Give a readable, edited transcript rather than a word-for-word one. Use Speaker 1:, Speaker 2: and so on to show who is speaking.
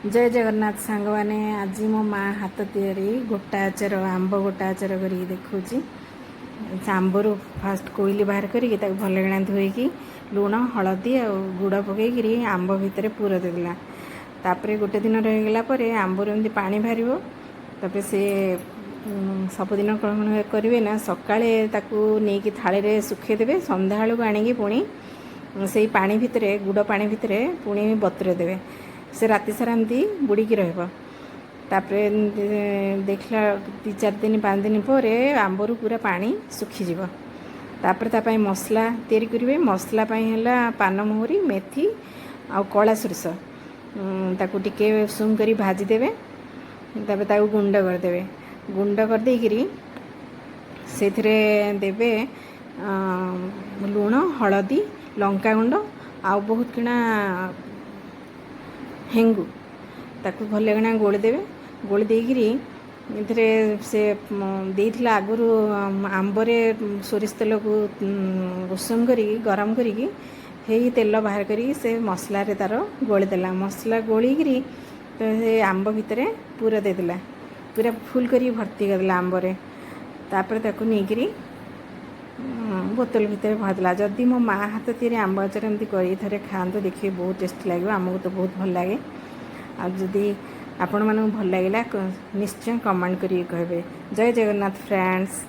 Speaker 1: जय जगन्नाथ सांग मैंने आज मो माँ हाथ तैयारी गोटा आचार आंब गोटा आचार कर देखुची। आंबर फास्ट कोईली बाहर करी भल किना धोईकी लुण हलदी आ गुड़ पकईकरी आंब भितर पूर देदेला। तापर गोटे दिन रहीगला आंबर एमती पानी बाहर तापर से सबुदिन कौन करेंगे ना सकाळे नहीं थाली सुखेदेवे संध्या बेलू आणिकी पुणी से पानी भितर गुड़ पानी भितर पुणी बतुरे देवे से राति सारा एमती बुड़ीकी तापर देखला 2-4 दिन 5 दिन पर आंबर पूरा पानी सुखीज तापर तापाई मसला तैयारी करेंगे। मसला है पान मोहरी मेथी आ कला सोरिष ताकू टिके उषुम कर भाजीदेवे तापर गुंड करदे गुंड करदेकरी से देवे लुण हलदी लंका गुंड आ बहुत किना हेंगु ताकू भल किना गोलीदेवे गोली देकरी से देइथिला आगुरु आंबरे सोरिष तेल को उषुम करी गरम करी तेल बाहर करी से मसला रे तार गोलीदेला मसला गोलीकरी तो से आंब भितर पूरा देदेला पूरा फुल करी भर्ती करदेला आंबरे तापर ताकू नहीं बोतल भितर भरदेला। जदि मो माँ हाथ तैयारी आंब आचार एमती करी थे खाते देखिए बहुत टेस्टी लगे आमको तो बहुत भल लगे। आदि आपण मानक भल लगे निश्चय कमेंट करिए कहबे। जय जगन्नाथ फ्रेंड्स।